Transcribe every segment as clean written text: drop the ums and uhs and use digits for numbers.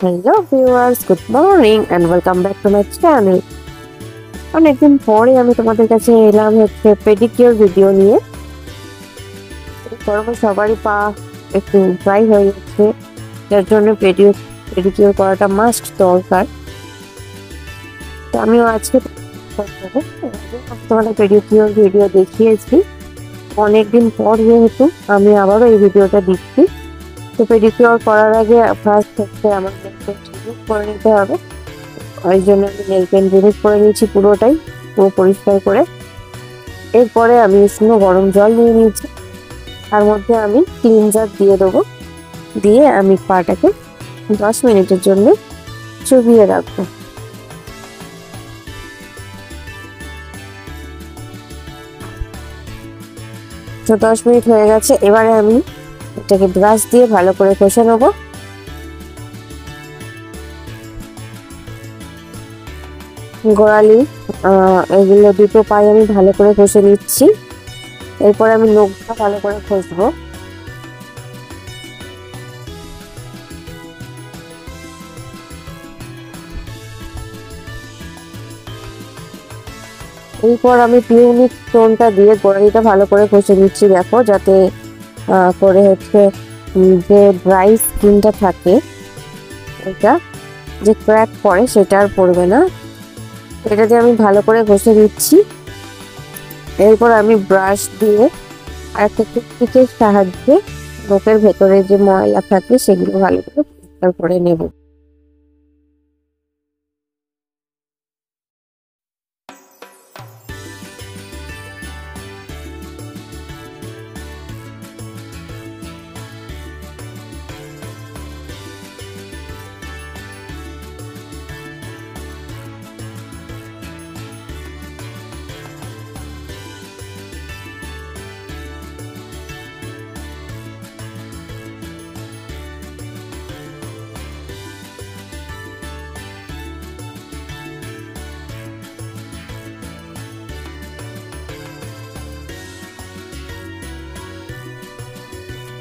Hello viewers, good morning and welcome back to my channel. অনেকদিন পরে আমি তোমাদের কাছে এলাম পেডিকিউর ভিডিও নিয়ে। গরমে সবারই পা একটু ড্রাই হয়ে যাচ্ছে, যার জন্য পেডিকিউর করাটা মাস্ট দরকার। তো আমিও আজকে তোমাদের পেডিকিউর ভিডিও দেখিয়েছি, অনেকদিন পর যেহেতু আমি আবারও এই ভিডিওটা দিচ্ছি। তো পেডিকিউর করার আগে ফার্স্ট আমার নেল পেন্ট রিমুভ করে নিতে হবে। ওই জন্য আমি নেল পেন্ট রিমুভ করে নিয়েছি পুরো পরিষ্কার করে। এরপরে আমি উষ্ণ গরম জল নিয়ে নিয়েছি, তার মধ্যে আমি ক্লিনজার দিয়ে দেবো, দিয়ে আমি পাটাকে 10 মিনিটের জন্য চুবিয়ে রাখবো। তো 10 মিনিট হয়ে গেছে, এবারে আমি এটাকে ব্রাশ দিয়ে ভালো করে ঘষে নেবো। গোড়ালি এগুলো দুটো পায়ে আমি ভালো করে ঘষে নিচ্ছি। এরপর আমি নখটা ভালো করে ঘষবো। এরপর আমি পিউনিক স্টোনটা দিয়ে গোড়ালিটা ভালো করে ঘষে নিচ্ছি, দেখো যাতে করে যে ড্রাই স্কিনটা থাকে, এটা যে ক্র্যাক পড়ে সেটা আর পড়বে না। এটা দিয়ে আমি ভালো করে ঘষে দিচ্ছি। এরপর আমি ব্রাশ দিয়ে আর একটা টুথপিকের সাহায্যে নখের ভেতরে যে ময়লা থাকে সেগুলো ভালো করে পরিষ্কার করে নেব।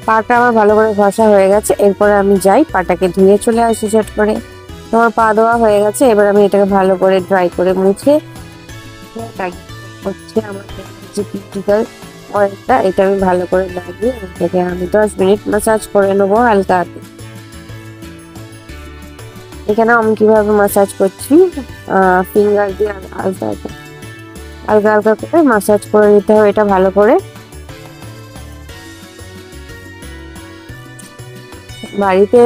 পাটা আমার ভালো করে ঘষা হয়ে গেছে, এরপরে আমি যাই পাটাকে ধুয়ে চলে আসি ঝট করে। তোমার পা ধোয়া হয়ে গেছে, এবার আমি এটাকে ভালো করে ড্রাই করে মুছে আমার যে ক্রিটিক্যাল অয়েলটা, এটা আমি ভালো করে লাগিয়ে এটাকে আমি 10 মিনিট ম্যাসাজ করে নেবো হালকা হাতে। এখানে আমি কিভাবে ম্যাসাজ করছি, ফিঙ্গার দিয়ে হালকা হালকা করে ম্যাসাজ করে নিতে হবে এটা ভালো করে। বাড়িতে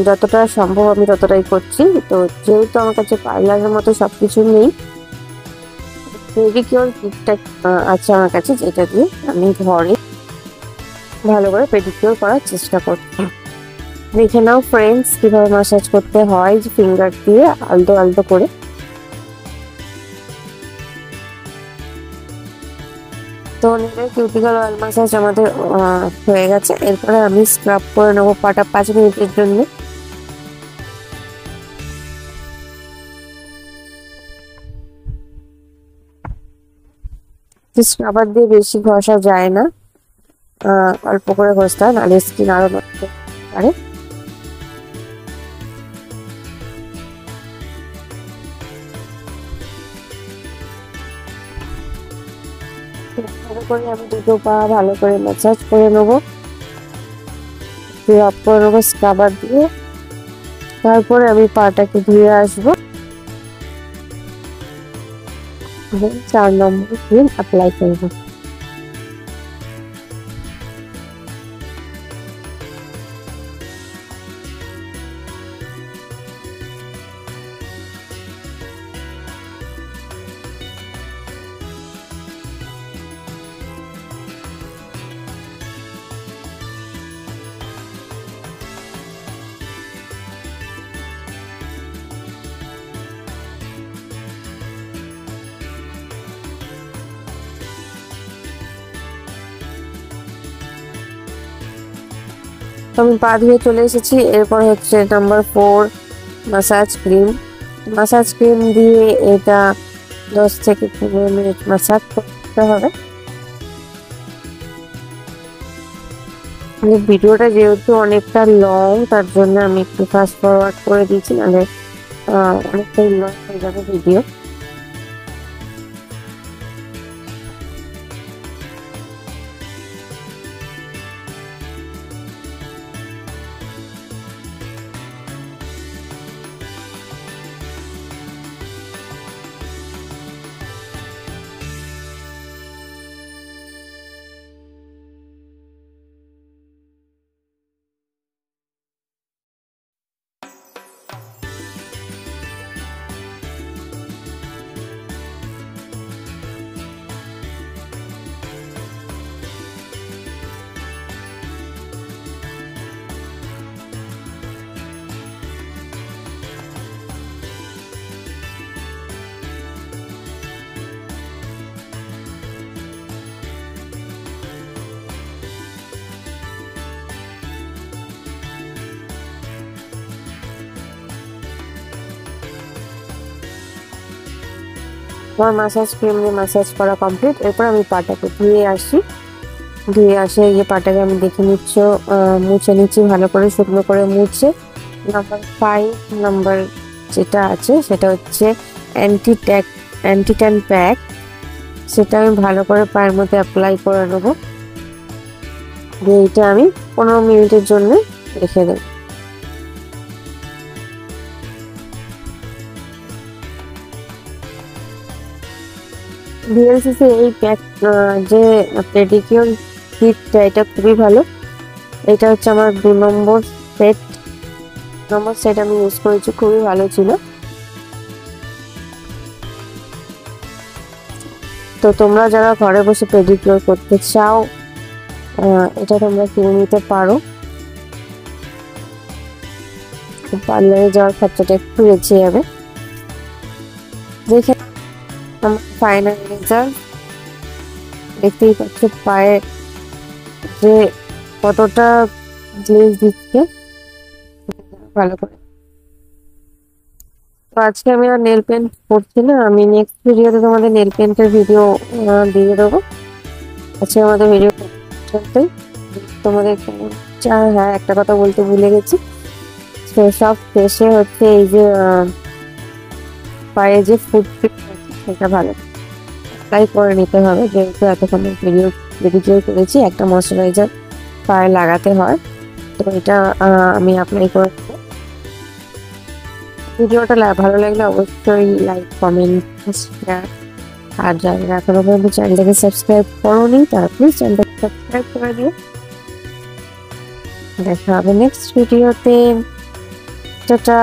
যতটা সম্ভব আমি ততটাই করছি। তো যেহেতু আমার কাছে পার্লারের মতো সবকিছু নেই, পেডিকিউর কিটটা আছে আমার কাছে, যেটা দিয়ে আমি ঘরে ভালো করে পেডিকিউর করার চেষ্টা করছি। দেখে নাও ফ্রেন্ডস কিভাবে ম্যাসাজ করতে হয়, ফিঙ্গার দিয়ে আলতো আলতো করে। তো নেলের কিউটিক্যাল অয়েল ম্যাসাজ আমাদের হয়ে গেছে। এরপরে আমি স্ক্রাব করে নেবো পাটা 5 মিনিটের জন্য। স্ক্রাবার দিয়ে বেশি ঘষা যায় না, অল্প করে ঘষতে হয়, নাহলে স্কিন আরো নষ্ট পারে। ভালো করে আমি দুটো পা ভালো করে ম্যাসাজ করে নেবো, স্ক্রাব করে নেবো স্ক্রাবার দিয়ে। তারপরে আমি পাটাকে ধুয়ে আসবো, 4 নম্বর ক্রিম অ্যাপ্লাই করবো। তো আমি পা ধুয়ে চলে এসেছি। এরপর নাম্বার 4 ম্যাসাজ ক্রিম দিয়ে এটা 10 থেকে 15 মিনিট ম্যাসাজ করতে হবে। ভিডিওটা যেহেতু অনেকটা লং, তার জন্য আমি একটু ফাস্ট ফরওয়ার্ড করে দিয়েছি, নাহলে অনেকটাই লং হয়ে যাবে ভিডিও। আমার ম্যাসাজ ক্রিম দিয়ে ম্যাসাজ করা কমপ্লিট। এরপর আমি পাটাকে ধুয়ে আসি। ধুয়ে আসে এই যে পাটাকে আমি দেখে নিচ্ছ, মুছে নিচ্ছি ভালো করে, শুকনো করে মুছে। নাম্বার 5 নাম্বার যেটা আছে সেটা হচ্ছে অ্যান্টি ট্যান প্যাক। সেটা আমি ভালো করে পায়ের মধ্যে অ্যাপ্লাই করে নেবো। দিয়ে এটা আমি 15 মিনিটের জন্য রেখে দেবো। ভিএলসিসি এই প্যাক যে পেডিকিউর কিটটা, এটা খুবই ভালো। এটা হচ্ছে আমার 2 নম্বর সেট আমি ইউজ করেছি, খুবই ভালো ছিল। তো তোমরা যারা ঘরে বসে পেডিকিউর করতে চাও, এটা তোমরা কিনে নিতে পারো। পার্লারে যাওয়ার খরচাটা একটু বেঁচে যাবে। দেখে আমার ফাইনাল রেজাল্ট দেখতেই পাচ্ছ, পায়ে যে কতটা গ্লেজ দিচ্ছে ভালো করে। তো আজকে আমি আর নেল পেন্ট করছি না, আমি নেক্সট ভিডিওতে তোমাদের নেল পেন্টের ভিডিও দিয়ে দেবো। আজকে আমাদের ভিডিও পর্যন্তই। তোমাদের হ্যাঁ, একটা কথা বলতে ভুলে গেছি, সব শেষে হচ্ছে এই যে পায়ে যে ফুটপ্রিন্ট আছে সেটা ভালো অ্যাপ্লাই করে নিতে হবে। যেহেতু এতক্ষণ ভিডিও করেছি, একটা ময়শ্চারাইজার পায়ে লাগাতে হয়, তো এটা আমি অ্যাপ্লাই করে দেবো। ভিডিওটা ভালো লাগলে অবশ্যই লাইক, কমেন্ট, শেয়ার। আর যারা এখনো পর্যন্ত চ্যানেলটাকে সাবস্ক্রাইব করোনি, তারা প্লিজ চ্যানেলটাকে সাবস্ক্রাইব করে দিও। দেখা হবে নেক্সট ভিডিওতে। টাটা।